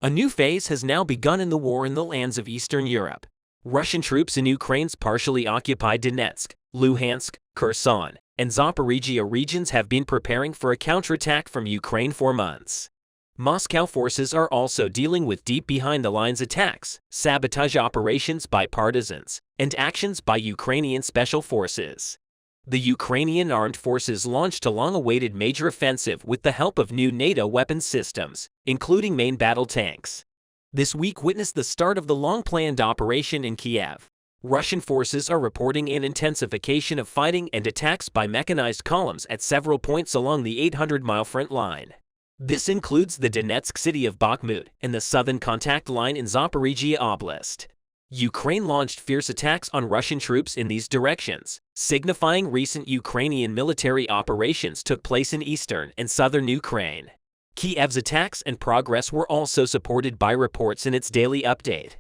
A new phase has now begun in the war in the lands of Eastern Europe. Russian troops in Ukraine's partially occupied Donetsk, Luhansk, Kherson, and Zaporizhia regions have been preparing for a counterattack from Ukraine for months. Moscow forces are also dealing with deep behind-the-lines attacks, sabotage operations by partisans, and actions by Ukrainian special forces. The Ukrainian armed forces launched a long-awaited major offensive with the help of new NATO weapons systems, including main battle tanks. This week witnessed the start of the long-planned operation in Kiev. Russian forces are reporting an intensification of fighting and attacks by mechanized columns at several points along the 800-mile front line. This includes the Donetsk city of Bakhmut and the southern contact line in Zaporizhia Oblast. Ukraine launched fierce attacks on Russian troops in these directions, signifying recent Ukrainian military operations took place in eastern and southern Ukraine. Kiev's attacks and progress were also supported by reports in its daily update.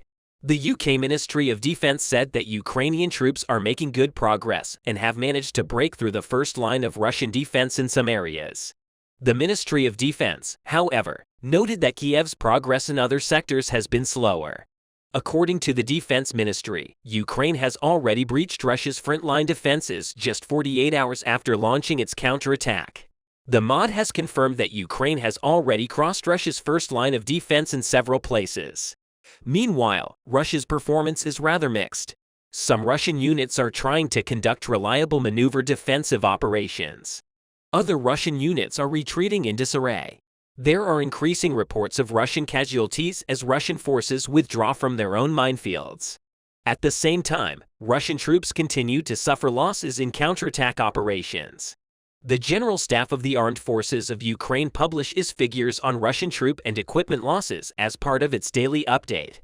The UK Ministry of Defense said that Ukrainian troops are making good progress and have managed to break through the first line of Russian defense in some areas. The Ministry of Defense, however, noted that Kiev's progress in other sectors has been slower. According to the Defense Ministry, Ukraine has already breached Russia's frontline defenses just 48 hours after launching its counterattack. The MOD has confirmed that Ukraine has already crossed Russia's first line of defense in several places. Meanwhile, Russia's performance is rather mixed. Some Russian units are trying to conduct reliable maneuver defensive operations. Other Russian units are retreating in disarray. There are increasing reports of Russian casualties as Russian forces withdraw from their own minefields. At the same time, Russian troops continue to suffer losses in counterattack operations. The General Staff of the Armed Forces of Ukraine publishes figures on Russian troop and equipment losses as part of its daily update.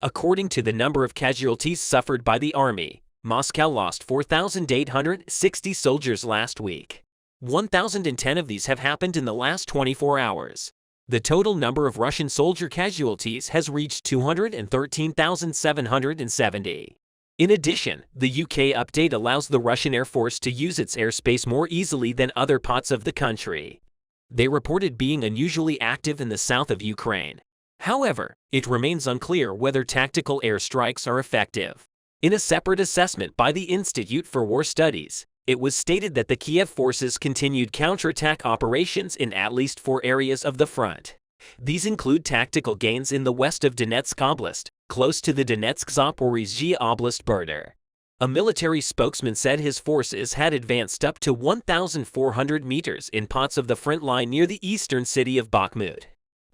According to the number of casualties suffered by the army, Moscow lost 4,860 soldiers last week. 1,010 of these have happened in the last 24 hours. The total number of Russian soldier casualties has reached 213,770. In addition, the UK update allows the Russian Air Force to use its airspace more easily than other parts of the country. They reported being unusually active in the south of Ukraine. However, it remains unclear whether tactical airstrikes are effective. In a separate assessment by the Institute for War Studies, it was stated that the Kiev forces continued counterattack operations in at least 4 areas of the front. These include tactical gains in the west of Donetsk Oblast, close to the Donetsk-Zaporizhia Oblast border. A military spokesman said his forces had advanced up to 1,400 meters in parts of the front line near the eastern city of Bakhmut.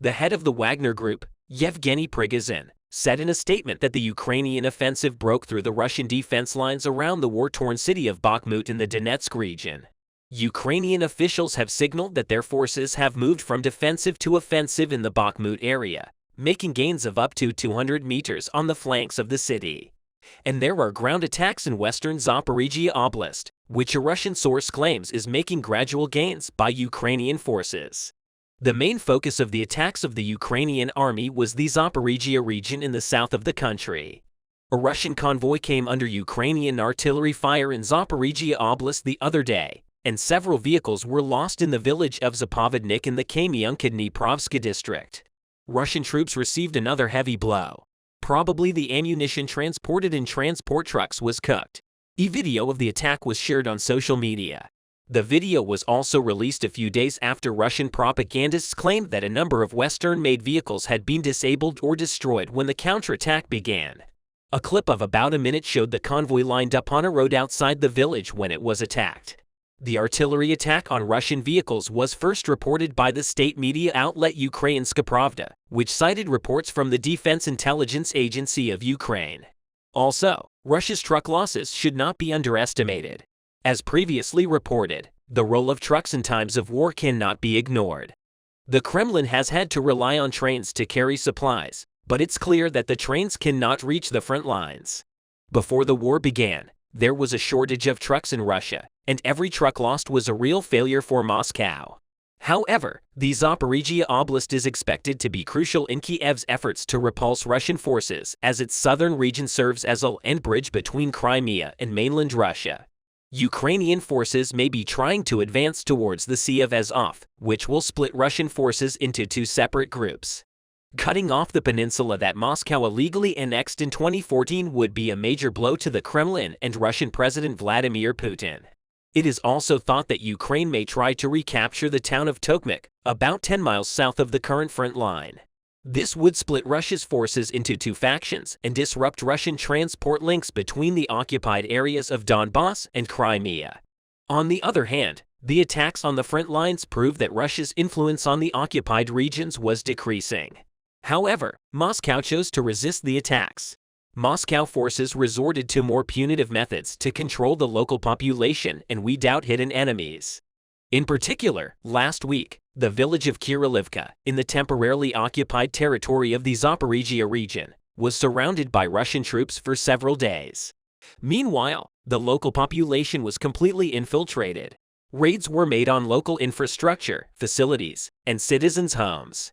The head of the Wagner Group, Yevgeny Prigozhin, said in a statement that the Ukrainian offensive broke through the Russian defense lines around the war-torn city of Bakhmut in the Donetsk region. Ukrainian officials have signaled that their forces have moved from defensive to offensive in the Bakhmut area, making gains of up to 200 meters on the flanks of the city. And there are ground attacks in western Zaporizhia Oblast, which a Russian source claims is making gradual gains by Ukrainian forces. The main focus of the attacks of the Ukrainian army was the Zaporizhia region in the south of the country. A Russian convoy came under Ukrainian artillery fire in Zaporizhia Oblast the other day, and several vehicles were lost in the village of Zapovednik in the Kamyanka-Dniprovska district. Russian troops received another heavy blow. Probably the ammunition transported in transport trucks was cooked. A video of the attack was shared on social media. The video was also released a few days after Russian propagandists claimed that a number of Western-made vehicles had been disabled or destroyed when the counterattack began. A clip of about a minute showed the convoy lined up on a road outside the village when it was attacked. The artillery attack on Russian vehicles was first reported by the state media outlet Ukrainska Pravda, which cited reports from the Defense Intelligence Agency of Ukraine. Also, Russia's truck losses should not be underestimated. As previously reported, the role of trucks in times of war cannot be ignored. The Kremlin has had to rely on trains to carry supplies, but it's clear that the trains cannot reach the front lines. Before the war began, there was a shortage of trucks in Russia, and every truck lost was a real failure for Moscow. However, the Zaporizhia Oblast is expected to be crucial in Kiev's efforts to repulse Russian forces, as its southern region serves as a land bridge between Crimea and mainland Russia. Ukrainian forces may be trying to advance towards the Sea of Azov, which will split Russian forces into 2 separate groups. Cutting off the peninsula that Moscow illegally annexed in 2014 would be a major blow to the Kremlin and Russian President Vladimir Putin. It is also thought that Ukraine may try to recapture the town of Tokmak, about 10 miles south of the current front line. This would split Russia's forces into two factions and disrupt Russian transport links between the occupied areas of Donbass and Crimea. On the other hand, the attacks on the front lines prove that Russia's influence on the occupied regions was decreasing. However, Moscow chose to resist the attacks. Moscow forces resorted to more punitive methods to control the local population and weed out hidden enemies. In particular, last week, the village of Kirilivka, in the temporarily occupied territory of the Zaporizhia region, was surrounded by Russian troops for several days. Meanwhile, the local population was completely infiltrated. Raids were made on local infrastructure, facilities, and citizens' homes.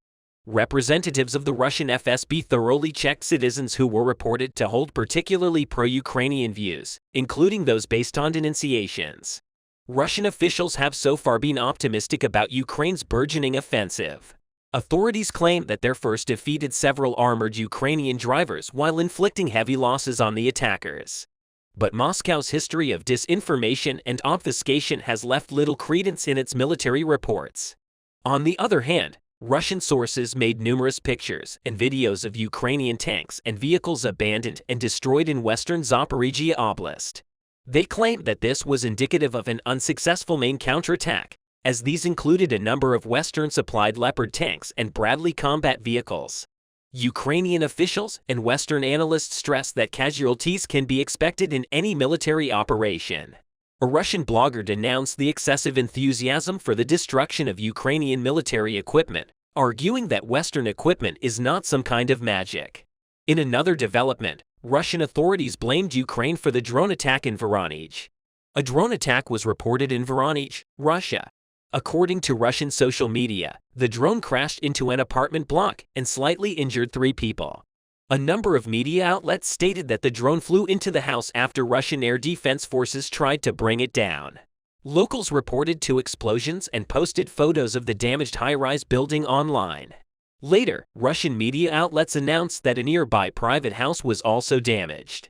Representatives of the Russian FSB thoroughly checked citizens who were reported to hold particularly pro-Ukrainian views, including those based on denunciations. Russian officials have so far been optimistic about Ukraine's burgeoning offensive. Authorities claim that their force defeated several armored Ukrainian drivers while inflicting heavy losses on the attackers. But Moscow's history of disinformation and obfuscation has left little credence in its military reports. On the other hand, Russian sources made numerous pictures and videos of Ukrainian tanks and vehicles abandoned and destroyed in western Zaporizhia Oblast. They claimed that this was indicative of an unsuccessful main counterattack, as these included a number of Western-supplied Leopard tanks and Bradley combat vehicles. Ukrainian officials and Western analysts stress that casualties can be expected in any military operation. A Russian blogger denounced the excessive enthusiasm for the destruction of Ukrainian military equipment, arguing that Western equipment is not some kind of magic. In another development, Russian authorities blamed Ukraine for the drone attack in Voronezh. A drone attack was reported in Voronezh, Russia. According to Russian social media, the drone crashed into an apartment block and slightly injured 3 people. A number of media outlets stated that the drone flew into the house after Russian air defense forces tried to bring it down. Locals reported 2 explosions and posted photos of the damaged high-rise building online. Later, Russian media outlets announced that a nearby private house was also damaged.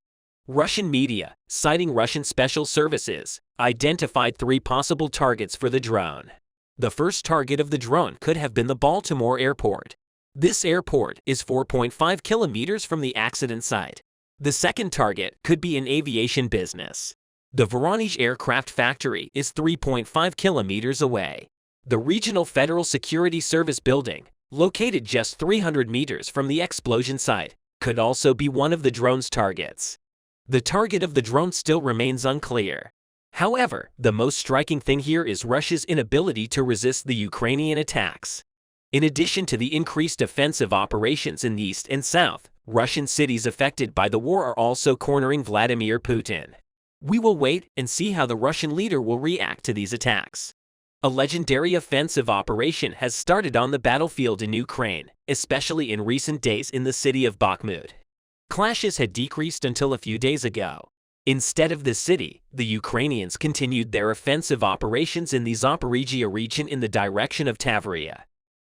Russian media, citing Russian special services, identified 3 possible targets for the drone. The first target of the drone could have been the Baltimore airport. This airport is 4.5 kilometers from the accident site. The second target could be an aviation business. The Voronezh aircraft factory is 3.5 kilometers away. The Regional Federal Security Service building, located just 300 meters from the explosion site, could also be one of the drone's targets. The target of the drone still remains unclear. However, the most striking thing here is Russia's inability to resist the Ukrainian attacks. In addition to the increased offensive operations in the east and south, Russian cities affected by the war are also cornering Vladimir Putin. We will wait and see how the Russian leader will react to these attacks. A legendary offensive operation has started on the battlefield in Ukraine, especially in recent days in the city of Bakhmut. Clashes had decreased until a few days ago. Instead of the city, the Ukrainians continued their offensive operations in the Zaporizhia region in the direction of Tavria.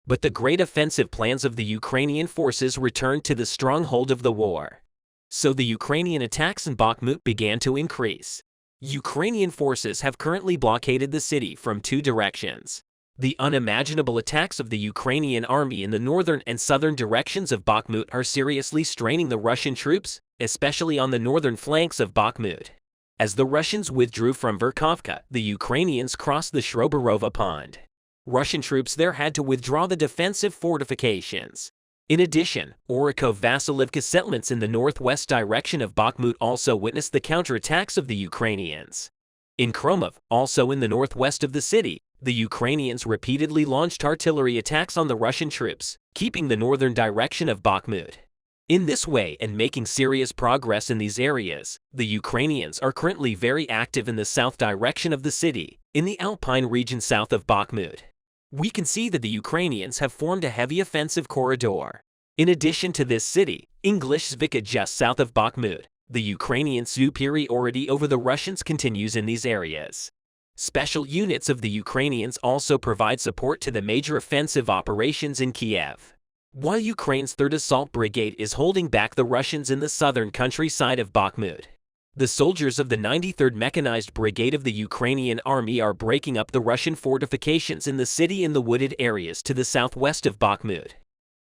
But the great offensive plans of the Ukrainian forces returned to the stronghold of the war. So the Ukrainian attacks in Bakhmut began to increase. Ukrainian forces have currently blockaded the city from 2 directions. The unimaginable attacks of the Ukrainian army in the northern and southern directions of Bakhmut are seriously straining the Russian troops, especially on the northern flanks of Bakhmut. As the Russians withdrew from Verkhovka, the Ukrainians crossed the Shroborova Pond. Russian troops there had to withdraw the defensive fortifications. In addition, Orikho-Vasilivka settlements in the northwest direction of Bakhmut also witnessed the counterattacks of the Ukrainians. In Kromov, also in the northwest of the city, the Ukrainians repeatedly launched artillery attacks on the Russian troops, keeping the northern direction of Bakhmut. In this way, and making serious progress in these areas, the Ukrainians are currently very active in the south direction of the city, in the Alpine region south of Bakhmut. We can see that the Ukrainians have formed a heavy offensive corridor. In addition to this city, English-Zvika just south of Bakhmut, the Ukrainian superiority over the Russians continues in these areas. Special units of the Ukrainians also provide support to the major offensive operations in Kiev. while Ukraine's 3rd Assault Brigade is holding back the Russians in the southern countryside of Bakhmut. The soldiers of the 93rd Mechanized Brigade of the Ukrainian Army are breaking up the Russian fortifications in the city in the wooded areas to the southwest of Bakhmut.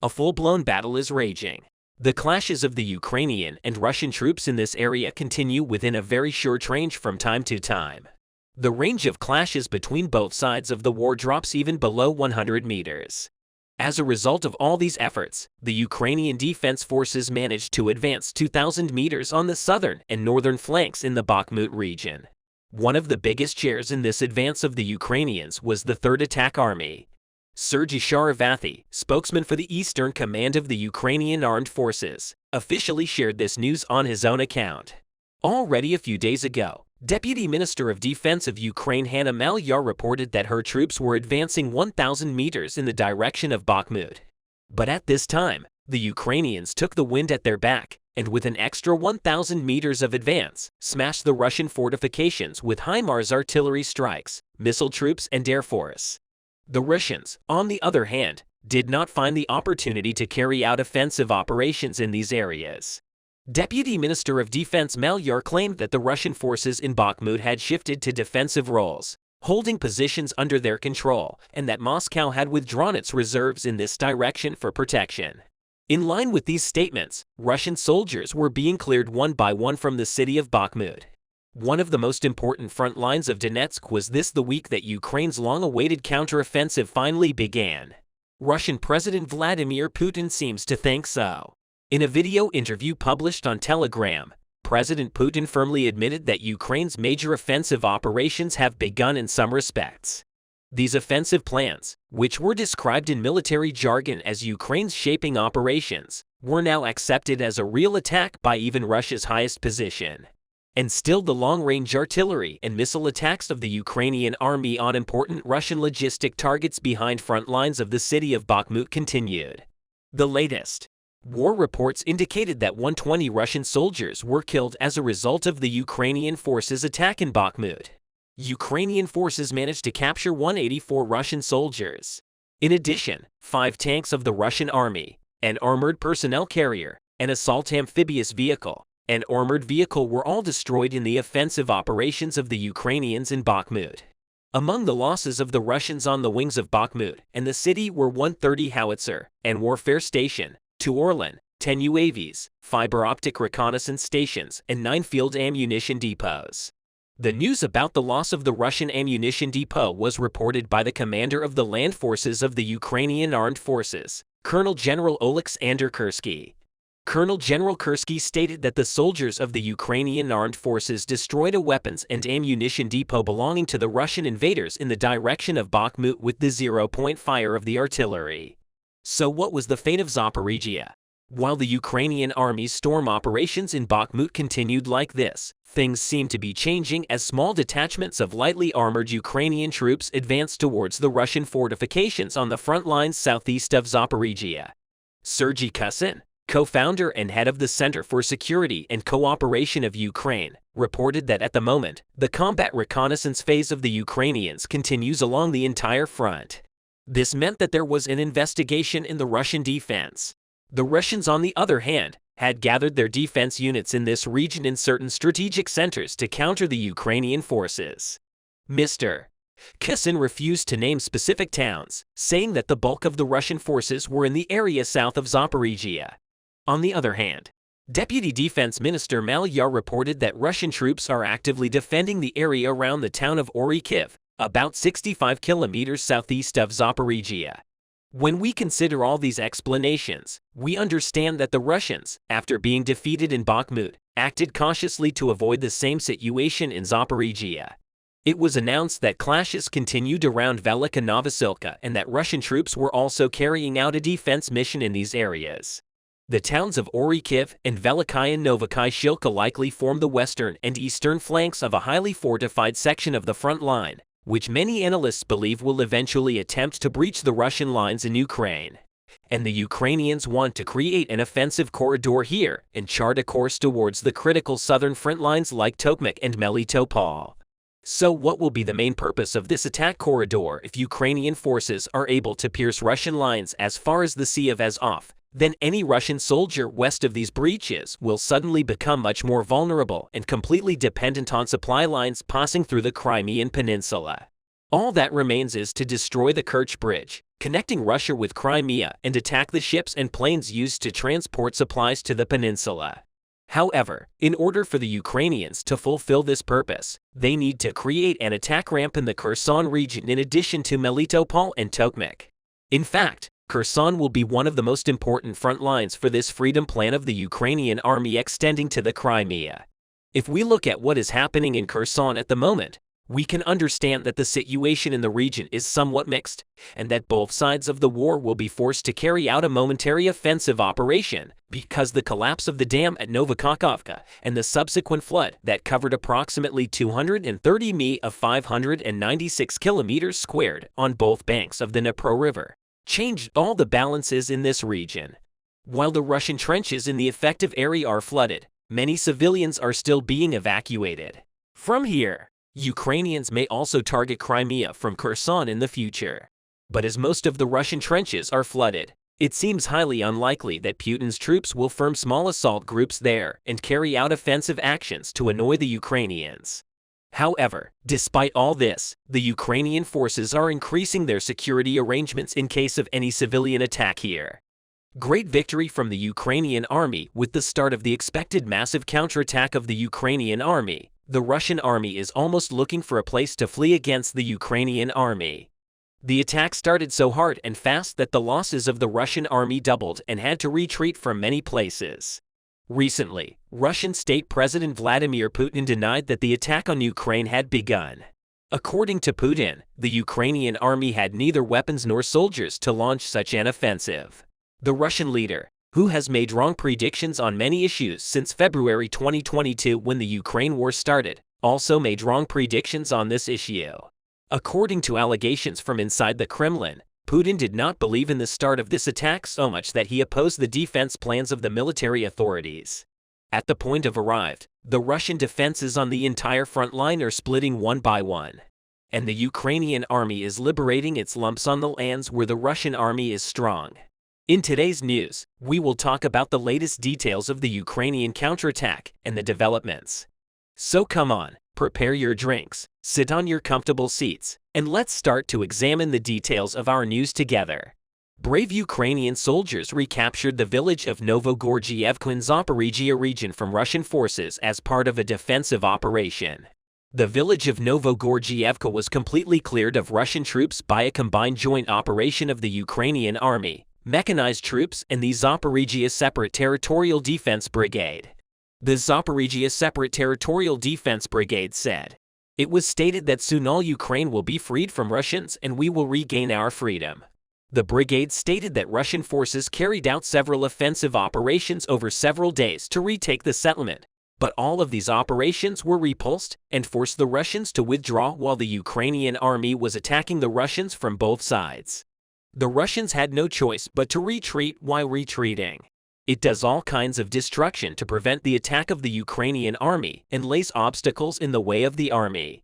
A full-blown battle is raging. The clashes of the Ukrainian and Russian troops in this area continue within a very short range from time to time. The range of clashes between both sides of the war drops even below 100 meters. As a result of all these efforts, the Ukrainian defense forces managed to advance 2,000 meters on the southern and northern flanks in the Bakhmut region. One of the biggest shares in this advance of the Ukrainians was the 3rd Attack Army. Sergei Sharavathy, spokesman for the Eastern Command of the Ukrainian Armed Forces, officially shared this news on his own account. Already a few days ago, Deputy Minister of Defense of Ukraine Hanna Maliar reported that her troops were advancing 1,000 meters in the direction of Bakhmut. But at this time, the Ukrainians took the wind at their back, and with an extra 1,000 meters of advance, smashed the Russian fortifications with HIMARS artillery strikes, missile troops and air force. The Russians, on the other hand, did not find the opportunity to carry out offensive operations in these areas. Deputy Minister of Defense Maliar claimed that the Russian forces in Bakhmut had shifted to defensive roles, holding positions under their control, and that Moscow had withdrawn its reserves in this direction for protection. In line with these statements, Russian soldiers were being cleared one by one from the city of Bakhmut. One of the most important front lines of Donetsk was this the week that Ukraine's long-awaited counteroffensive finally began. Russian President Vladimir Putin seems to think so. In a video interview published on Telegram, President Putin firmly admitted that Ukraine's major offensive operations have begun in some respects. These offensive plans, which were described in military jargon as Ukraine's shaping operations, were now accepted as a real attack by even Russia's highest position. And still the long-range artillery and missile attacks of the Ukrainian army on important Russian logistic targets behind front lines of the city of Bakhmut continued. The latest war reports indicated that 120 Russian soldiers were killed as a result of the Ukrainian forces' attack in Bakhmut. Ukrainian forces managed to capture 184 Russian soldiers. In addition, 5 tanks of the Russian army, an armored personnel carrier, an assault amphibious vehicle, and armored vehicle were all destroyed in the offensive operations of the Ukrainians in Bakhmut. Among the losses of the Russians on the wings of Bakhmut and the city were 130 howitzer and warfare station, 2 Orlan, 10 UAVs, fiber optic reconnaissance stations, and 9 field ammunition depots. The news about the loss of the Russian ammunition depot was reported by the commander of the land forces of the Ukrainian Armed Forces, Colonel General Oleksandr Kursky. Colonel General Kursky stated that the soldiers of the Ukrainian Armed Forces destroyed a weapons and ammunition depot belonging to the Russian invaders in the direction of Bakhmut with the zero-point fire of the artillery. So what was the fate of Zaporizhia? While the Ukrainian army's storm operations in Bakhmut continued like this, things seemed to be changing as small detachments of lightly armored Ukrainian troops advanced towards the Russian fortifications on the front lines southeast of Zaporizhia. Sergei Kusin, co-founder and head of the Center for Security and Cooperation of Ukraine, reported that at the moment, the combat reconnaissance phase of the Ukrainians continues along the entire front. This meant that there was an investigation in the Russian defense. The Russians, on the other hand, had gathered their defense units in this region in certain strategic centers to counter the Ukrainian forces. Mr. Kusin refused to name specific towns, saying that the bulk of the Russian forces were in the area south of Zaporizhia. On the other hand, Deputy Defense Minister Maliar reported that Russian troops are actively defending the area around the town of Orikhiv, about 65 kilometers southeast of Zaporizhia. When we consider all these explanations, we understand that the Russians, after being defeated in Bakhmut, acted cautiously to avoid the same situation in Zaporizhia. It was announced that clashes continued around Velika Novosilka and that Russian troops were also carrying out a defense mission in these areas. The towns of Orikhiv and Velikaya Novakai Shilka likely form the western and eastern flanks of a highly fortified section of the front line, which many analysts believe will eventually attempt to breach the Russian lines in Ukraine. And the Ukrainians want to create an offensive corridor here and chart a course towards the critical southern front lines like Tokmak and Melitopol. So what will be the main purpose of this attack corridor if Ukrainian forces are able to pierce Russian lines as far as the Sea of Azov? Then any Russian soldier west of these breaches will suddenly become much more vulnerable and completely dependent on supply lines passing through the Crimean Peninsula. All that remains is to destroy the Kerch Bridge, connecting Russia with Crimea, and attack the ships and planes used to transport supplies to the peninsula. However, in order for the Ukrainians to fulfill this purpose, they need to create an attack ramp in the Kherson region in addition to Melitopol and Tokmak. In fact, Kherson will be one of the most important front lines for this freedom plan of the Ukrainian army extending to the Crimea. If we look at what is happening in Kherson at the moment, we can understand that the situation in the region is somewhat mixed, and that both sides of the war will be forced to carry out a momentary offensive operation because the collapse of the dam at Novokakhovka and the subsequent flood that covered approximately 230 mi of 596 kilometers squared on both banks of the Dnipro River changed all the balances in this region. While the Russian trenches in the effective area are flooded, many civilians are still being evacuated. From here, Ukrainians may also target Crimea from Kherson in the future. But as most of the Russian trenches are flooded, it seems highly unlikely that Putin's troops will form small assault groups there and carry out offensive actions to annoy the Ukrainians. However, despite all this, the Ukrainian forces are increasing their security arrangements in case of any civilian attack here. Great victory from the Ukrainian army. With the start of the expected massive counterattack of the Ukrainian army, the Russian army is almost looking for a place to flee against the Ukrainian army. The attack started so hard and fast that the losses of the Russian army doubled and had to retreat from many places. Recently, Russian state President Vladimir Putin denied that the attack on Ukraine had begun. According to Putin, the Ukrainian army had neither weapons nor soldiers to launch such an offensive. The Russian leader, who has made wrong predictions on many issues since February 2022 when the Ukraine war started, also made wrong predictions on this issue. According to allegations from inside the Kremlin, Putin did not believe in the start of this attack so much that he opposed the defense plans of the military authorities. At the point of arrival, the Russian defenses on the entire front line are splitting one by one, and the Ukrainian army is liberating its lumps on the lands where the Russian army is strong. In today's news, we will talk about the latest details of the Ukrainian counterattack and the developments. So come on, prepare your drinks, sit on your comfortable seats, and let's start to examine the details of our news together. Brave Ukrainian soldiers recaptured the village of Novogorgievka in Zaporizhia region from Russian forces as part of a defensive operation. The village of Novogorgievka was completely cleared of Russian troops by a combined joint operation of the Ukrainian army, mechanized troops, and the Zaporizhia Separate Territorial Defense Brigade. The Zaporizhia Separate Territorial Defense Brigade said, "It was stated that soon all Ukraine will be freed from Russians and we will regain our freedom." The brigade stated that Russian forces carried out several offensive operations over several days to retake the settlement, but all of these operations were repulsed and forced the Russians to withdraw while the Ukrainian army was attacking the Russians from both sides. The Russians had no choice but to retreat while retreating. It does all kinds of destruction to prevent the attack of the Ukrainian army and lays obstacles in the way of the army.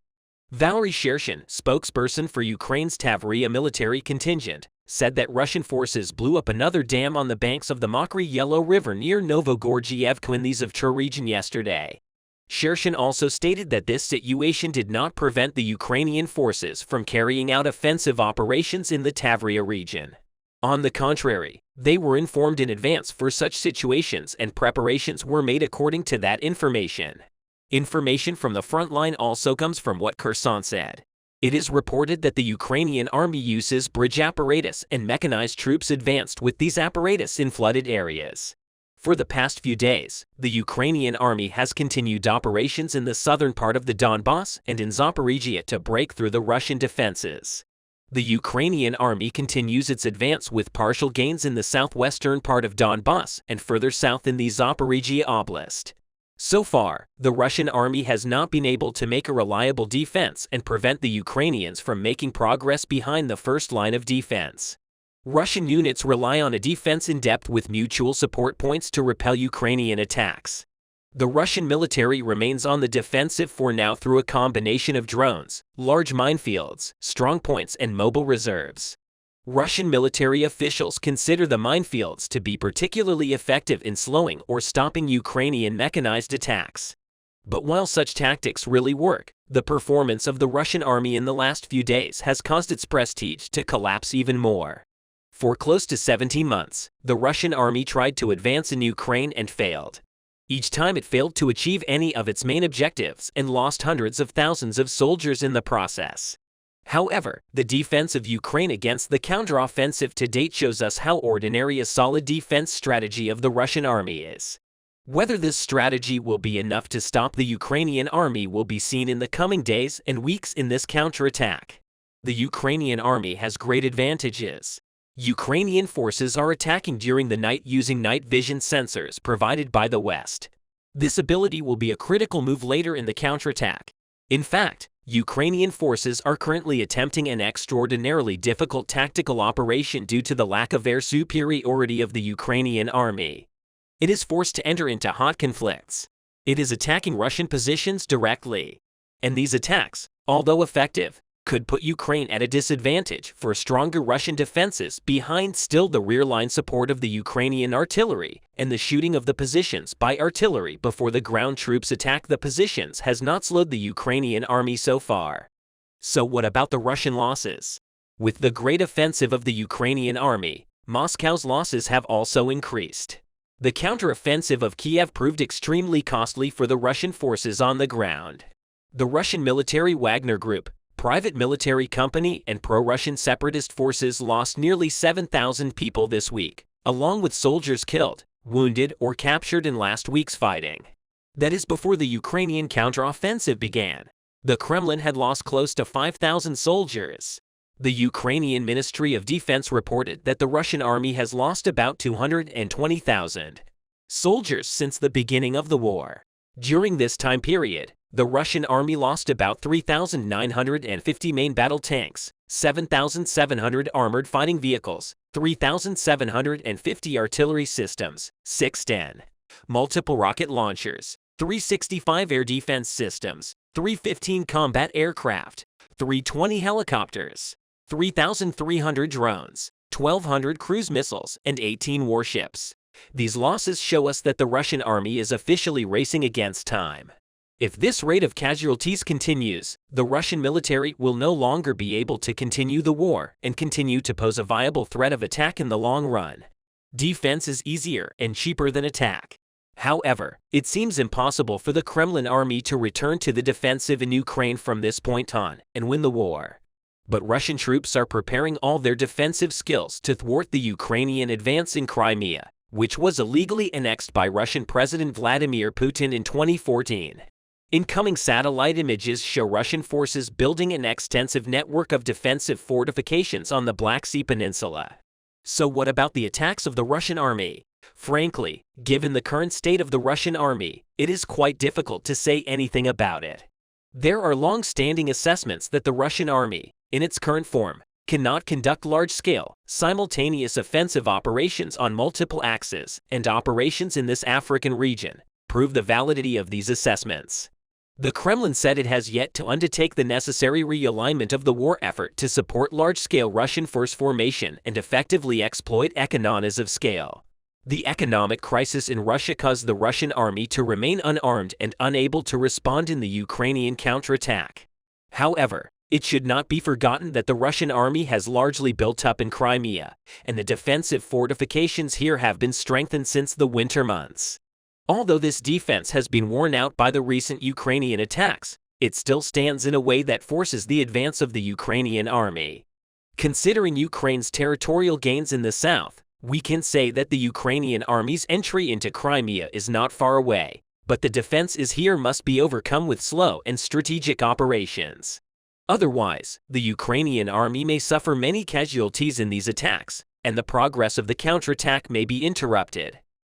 Valery Shershin, spokesperson for Ukraine's Tavria military contingent, said that Russian forces blew up another dam on the banks of the Mokry Yellow River near Novogorgievka in the Azov region yesterday. Shershin also stated that this situation did not prevent the Ukrainian forces from carrying out offensive operations in the Tavria region. On the contrary, they were informed in advance for such situations and preparations were made according to that information. Information from the front line also comes from what Kherson said. It is reported that the Ukrainian army uses bridge apparatus and mechanized troops advanced with these apparatus in flooded areas. For the past few days, the Ukrainian army has continued operations in the southern part of the Donbass and in Zaporizhia to break through the Russian defenses. The Ukrainian army continues its advance with partial gains in the southwestern part of Donbass and further south in the Zaporizhia Oblast. So far, the Russian army has not been able to make a reliable defense and prevent the Ukrainians from making progress behind the first line of defense. Russian units rely on a defense in depth with mutual support points to repel Ukrainian attacks. The Russian military remains on the defensive for now through a combination of drones, large minefields, strongpoints, and mobile reserves. Russian military officials consider the minefields to be particularly effective in slowing or stopping Ukrainian mechanized attacks. But while such tactics really work, the performance of the Russian army in the last few days has caused its prestige to collapse even more. For close to 17 months, the Russian army tried to advance in Ukraine and failed. Each time it failed to achieve any of its main objectives and lost hundreds of thousands of soldiers in the process. However, the defense of Ukraine against the counteroffensive to date shows us how ordinary a solid defense strategy of the Russian army is. Whether this strategy will be enough to stop the Ukrainian army will be seen in the coming days and weeks in this counterattack. The Ukrainian army has great advantages. Ukrainian forces are attacking during the night using night vision sensors provided by the West. This ability will be a critical move later in the counterattack. In fact, Ukrainian forces are currently attempting an extraordinarily difficult tactical operation due to the lack of air superiority of the Ukrainian army. It is forced to enter into hot conflicts. It is attacking Russian positions directly. And these attacks, although effective, could put Ukraine at a disadvantage for stronger Russian defenses behind still the rear line support of the Ukrainian artillery, and the shooting of the positions by artillery before the ground troops attack the positions has not slowed the Ukrainian army so far. So what about the Russian losses? With the great offensive of the Ukrainian army, Moscow's losses have also increased. The counteroffensive of Kiev proved extremely costly for the Russian forces on the ground. The Russian military Wagner Group, private military company, and pro-Russian separatist forces lost nearly 7,000 people this week, along with soldiers killed, wounded, or captured in last week's fighting. That is before the Ukrainian counteroffensive began. The Kremlin had lost close to 5,000 soldiers. The Ukrainian Ministry of Defense reported that the Russian army has lost about 220,000 soldiers since the beginning of the war. During this time period, the Russian army lost about 3,950 main battle tanks, 7,700 armored fighting vehicles, 3,750 artillery systems, 610 multiple rocket launchers, 365 air defense systems, 315 combat aircraft, 320 helicopters, 3,300 drones, 1,200 cruise missiles, and 18 warships. These losses show us that the Russian army is officially racing against time. If this rate of casualties continues, the Russian military will no longer be able to continue the war and continue to pose a viable threat of attack in the long run. Defense is easier and cheaper than attack. However, it seems impossible for the Kremlin army to return to the defensive in Ukraine from this point on and win the war. But Russian troops are preparing all their defensive skills to thwart the Ukrainian advance in Crimea, which was illegally annexed by Russian President Vladimir Putin in 2014. Incoming satellite images show Russian forces building an extensive network of defensive fortifications on the Black Sea Peninsula. So what about the attacks of the Russian army? Frankly, given the current state of the Russian army, it is quite difficult to say anything about it. There are long-standing assessments that the Russian army, in its current form, cannot conduct large-scale, simultaneous offensive operations on multiple axes, and operations in this African region prove the validity of these assessments. The Kremlin said it has yet to undertake the necessary realignment of the war effort to support large-scale Russian force formation and effectively exploit economies of scale. The economic crisis in Russia caused the Russian army to remain unarmed and unable to respond in the Ukrainian counterattack. However, it should not be forgotten that the Russian army has largely built up in Crimea, and the defensive fortifications here have been strengthened since the winter months. Although this defense has been worn out by the recent Ukrainian attacks, it still stands in a way that forces the advance of the Ukrainian army. Considering Ukraine's territorial gains in the south, we can say that the Ukrainian army's entry into Crimea is not far away, but the defense here must be overcome with slow and strategic operations. Otherwise, the Ukrainian army may suffer many casualties in these attacks, and the progress of the counterattack may be interrupted.